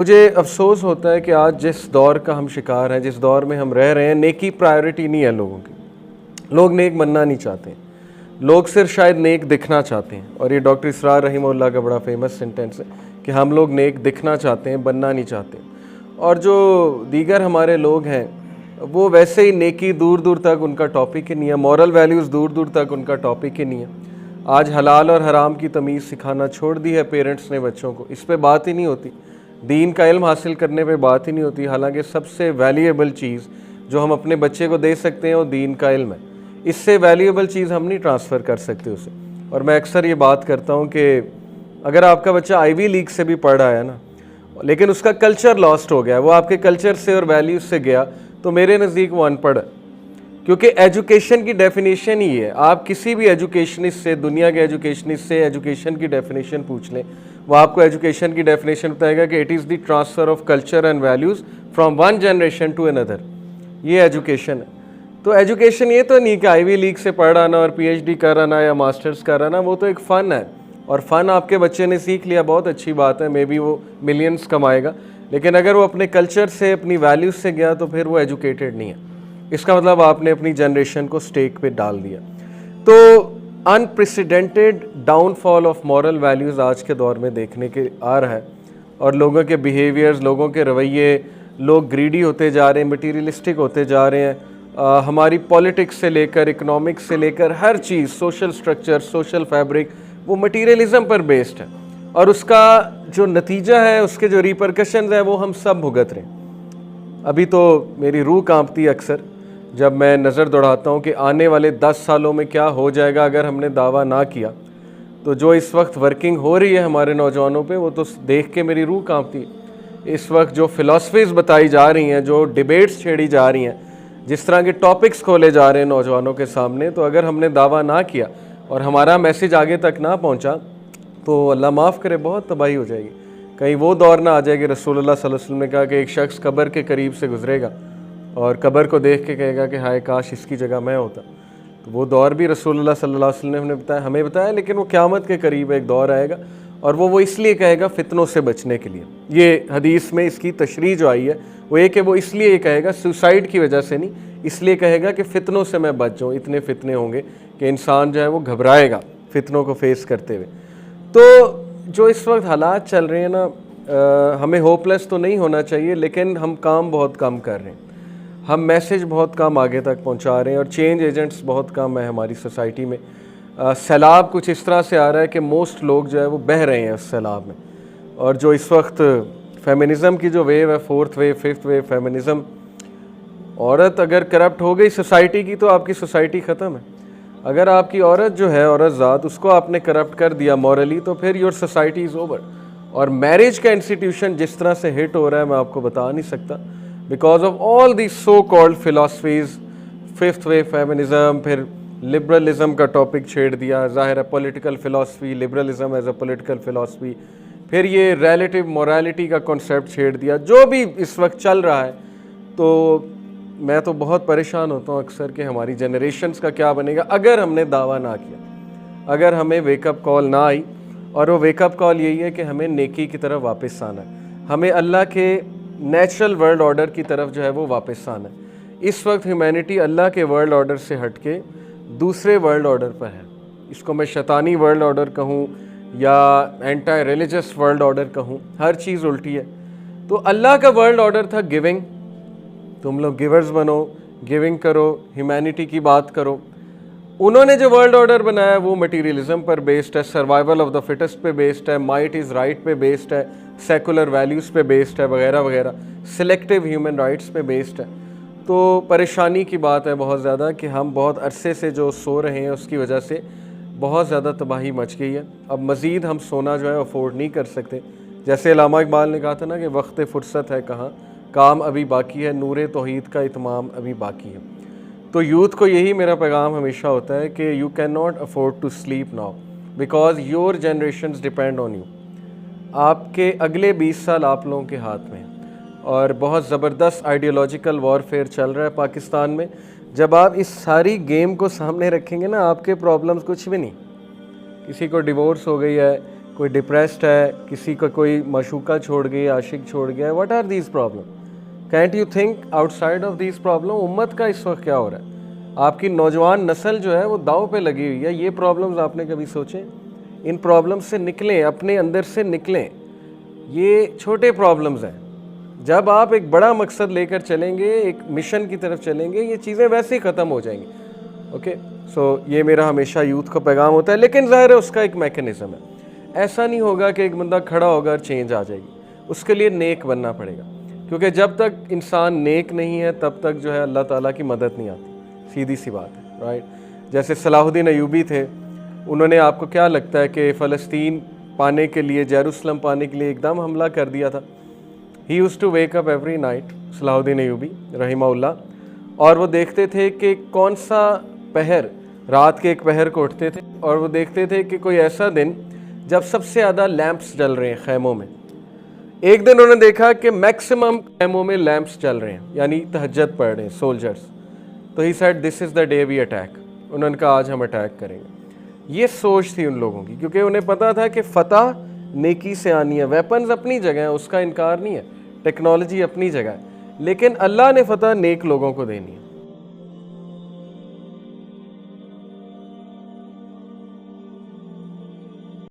मुझे अफ़सोस होता है कि आज जिस दौर का हम शिकार हैं, जिस दौर में हम रह रहे हैं, नेकी प्रायोरिटी नहीं है लोगों की। लोग नेक बनना नहीं चाहते, लोग सिर्फ शायद नेक दिखना चाहते हैं। और ये डॉक्टर इसरार रहीमहुल्लाह का बड़ा फेमस सेंटेंस है कि हम लोग नेक दिखना चाहते हैं, बनना नहीं चाहते। और जो दीगर हमारे लोग हैं वो वैसे ही नेकी दूर दूर तक उनका टॉपिक ही नहीं है, मॉरल वैल्यूज़ दूर दूर तक उनका टॉपिक ही नहीं है। आज हलाल और हराम की तमीज़ सिखाना छोड़ दी है पेरेंट्स ने बच्चों को, इस पे बात ही नहीं होती। दीन का इल्म हासिल करने पे बात ही नहीं होती। हालांकि सबसे वैल्यूएबल चीज़ जो हम अपने बच्चे को दे सकते हैं वो दीन का इल्म है। इससे वैल्यूएबल चीज़ हम नहीं ट्रांसफ़र कर सकते उसे। और मैं अक्सर ये बात करता हूँ कि अगर आपका बच्चा आईवी लीग से भी पढ़ रहा है ना, लेकिन उसका कल्चर लॉस्ट हो गया, वो आपके कल्चर से और वैल्यूज़ से गया, तो मेरे नज़दीक वो अनपढ़ है। क्योंकि एजुकेशन की डेफिनेशन ही है, आप किसी भी एजुकेशनिस्ट से, दुनिया के एजुकेशनिस्ट से एजुकेशन की डेफिनेशन पूछ लें, वो आपको एजुकेशन की डेफिनेशन बताएगा कि it is the transfer of culture and values from one generation to another. ये एजुकेशन है। तो एजुकेशन ये तो नहीं कि आईवी लीग से पढ़ आना और पीएचडी कर आना या मास्टर्स कर आना, वो तो एक फ़न है। और फ़न आपके बच्चे ने सीख लिया, बहुत अच्छी बात है, मे बी वो मिलियंस कमाएगा। लेकिन अगर वो अपने कल्चर से, अपनी वैल्यूज़ से गया तो फिर वो एजुकेटेड नहीं है। इसका मतलब आपने अपनी जनरेशन को स्टेक पे डाल दिया। तो unprecedented downfall of moral values आज के दौर में देखने के आ रहा है। और लोगों के बिहेवियर्स, लोगों के रवैये, लोग ग्रीडी होते जा रहे हैं, मटीरियलिस्टिक होते जा रहे हैं। हमारी पॉलिटिक्स से लेकर, इकोनॉमिक्स से लेकर हर चीज़, सोशल स्ट्रक्चर, सोशल फैब्रिक, वो मटीरियलिज्म पर बेस्ड है। और उसका जो नतीजा है, उसके जो रिपरकशंस है, वो हम सब भुगत रहे हैं। अभी तो मेरी रूह कांपती है अक्सर जब मैं नज़र दौड़ाता हूँ कि आने वाले 10 सालों में क्या हो जाएगा अगर हमने दावा ना किया। तो जो इस वक्त वर्किंग हो रही है हमारे नौजवानों पे, वो तो देख के मेरी रूह कांपती है। इस वक्त जो फ़िलासफ़ीज़ बताई जा रही हैं, जो डिबेट्स छेड़ी जा रही हैं, जिस तरह के टॉपिक्स खोले जा रहे हैं नौजवानों के सामने, तो अगर हमने दावा ना किया और हमारा मैसेज आगे तक ना पहुँचा तो अल्लाह माफ़ करे बहुत तबाही हो जाएगी। कहीं वो दौर ना आ जाए कि रसूलुल्लाह सल्लल्लाहु अलैहि वसल्लम ने कहा कि एक शख्स कब्र के करीब से गुजरेगा और कब्र को देख के कहेगा कि हाय काश इसकी जगह मैं होता। तो वो दौर भी रसूलुल्लाह सल्लल्लाहु अलैहि वसल्लम ने बताया, हमें बताया, लेकिन वो क़यामत के करीब एक दौर आएगा और वो इसलिए कहेगा फ़ितनों से बचने के लिए। ये हदीस में इसकी तशरीह जो आई है वो ये कि वो इसलिए ये कहेगा सुसाइड की वजह से नहीं, इसलिए कहेगा कि फ़ितनों से मैं बच जाऊँ। इतने फ़ितने होंगे कि इंसान जो है वो घबराएगा फ़ितनों को फेस करते हुए। तो जो इस वक्त हालात चल रहे हैं ना, हमें होपलेस तो नहीं होना चाहिए, लेकिन हम काम बहुत कम कर रहे हैं, हम मैसेज बहुत कम आगे तक पहुंचा रहे हैं और चेंज एजेंट्स बहुत कम है हमारी सोसाइटी में। सैलाब कुछ इस तरह से आ रहा है कि मोस्ट लोग जो है वो बह रहे हैं उस सैलाब में। और जो इस वक्त फेमिनिज़म की जो वेव है, fourth wave, fifth wave feminism, औरत अगर करप्ट हो गई सोसाइटी की तो आपकी सोसाइटी ख़त्म है। अगर आपकी औरत जो है, औरत ज़ात, उसको आपने करप्ट कर दिया मॉरली, तो फिर योर सोसाइटी इज़ ओवर। और मैरिज का इंस्टीट्यूशन जिस तरह से हिट हो रहा है मैं आपको बता नहीं सकता, because of all the so called philosophies. Fifth wave feminism, फिर लिबरलिज़म का टॉपिक छेड़ दिया, ज़ाहिर है political philosophy, liberalism as a political philosophy, फिर ये रिलेटिव मोरालिटी का कॉन्सेप्ट छेड़ दिया। जो भी इस वक्त चल रहा है, तो मैं तो बहुत परेशान होता हूँ अक्सर कि हमारी जनरेशन्स का क्या बनेगा अगर हमने दावा ना किया, अगर हमें वेकअप कॉल ना आई। और वो वेकअप कॉल यही है कि हमें नेकी की तरफ वापस आना है, हमें अल्लाह के नेचुरल वर्ल्ड ऑर्डर की तरफ जो है वो वापस आना है। इस वक्त ह्यूमैनिटी अल्लाह के वर्ल्ड ऑर्डर से हट के दूसरे वर्ल्ड ऑर्डर पर है। इसको मैं शैतानी वर्ल्ड ऑर्डर कहूँ या एंटी रिलीजियस वर्ल्ड ऑर्डर कहूँ, हर चीज़ उल्टी है। तो अल्लाह का वर्ल्ड ऑर्डर था गिविंग, तुम लोग गिवर्स बनो, गिविंग करो, ह्यूमैनिटी की बात करो। उन्होंने जो वर्ल्ड ऑर्डर बनाया वो मटीरियलिज्म पर बेस्ड है, सर्वाइवल ऑफ द फिटेस्ट पे बेस्ड है, माइट इज़ राइट पे बेस्ड है, सेकुलर वैल्यूज़ पे बेस्ड है, वगैरह वगैरह, सिलेक्टिव ह्यूमन राइट्स पे बेस्ड है। तो परेशानी की बात है बहुत ज़्यादा कि हम बहुत अरसे से जो सो रहे हैं उसकी वजह से बहुत ज़्यादा तबाही मच गई है। अब मज़ीद हम सोना जो है अफोर्ड नहीं कर सकते। जैसे अल्लामा इकबाल ने कहा था ना कि वक्त फ़ुर्सत है कहाँ, काम अभी बाकी है, नूरे तौहीद का इत्माम अभी बाकी है। तो यूथ को यही मेरा पैगाम हमेशा होता है कि you can not afford to sleep now because your generations depend on you. आपके अगले 20 साल आप लोगों के हाथ में, और बहुत ज़बरदस्त आइडियोलॉजिकल वॉरफेयर चल रहा है पाकिस्तान में। जब आप इस सारी गेम को सामने रखेंगे ना, आपके प्रॉब्लम्स कुछ भी नहीं। किसी को डिवोर्स हो गई है, कोई डिप्रेस्ड है, किसी का कोई मशूका छोड़ गई, आशिक छोड़ गया, what are these problem? Can't you think outside of these problem? उम्मत का इस वक्त क्या हो रहा है? आपकी नौजवान नस्ल जो है वो दाव पे लगी हुई है। ये प्रॉब्लम्स आपने कभी सोचे? इन प्रॉब्लम्स से निकलें, अपने अंदर से निकलें। ये छोटे प्रॉब्लम्स हैं। जब आप एक बड़ा मकसद लेकर चलेंगे, एक मिशन की तरफ चलेंगे, ये चीज़ें वैसे ही ख़त्म हो जाएंगी। ओके, सो ये मेरा हमेशा यूथ का पैगाम होता है। लेकिन ज़ाहिर है उसका एक मैकेनिज़्म है। ऐसा नहीं होगा कि एक बंदा खड़ा होगा और चेंज आ जाएगी। उसके लिए नेक बनना पड़ेगा, क्योंकि जब तक इंसान नेक नहीं है तब तक जो है अल्लाह ताला की मदद नहीं आती। सीधी सी बात है, राइट? जैसे सलाहुद्दीन अयूबी थे, उन्होंने, आपको क्या लगता है कि फ़लस्तीन पाने के लिए, जेरूसलम पाने के लिए एकदम हमला कर दिया था? He used to wake up every night, Salahuddin Ayyubi रहिमहुल्लाह, और वो देखते थे कि कौन सा पहर, रात के एक पहर को उठते थे और वो देखते थे कि कोई ऐसा दिन जब सबसे ज़्यादा लैंप्स जल रहे हैं खैमों में। एक दिन उन्होंने देखा कि मैक्सिमम खैमों में लैंप्स जल रहे हैं, यानी तहज्जुद पढ़ रहे हैं सोल्जर्स। तो he said this is the day we attack. उन्होंने कहा आज हम अटैक करेंगे। ये सोच थी उन लोगों की, क्योंकि उन्हें पता था कि फ़तह नेकी से आनी है। वेपन्स अपनी जगह है, उसका इनकार नहीं है, टेक्नोलॉजी अपनी जगह है, लेकिन अल्लाह ने फ़तह नेक लोगों को देनी है।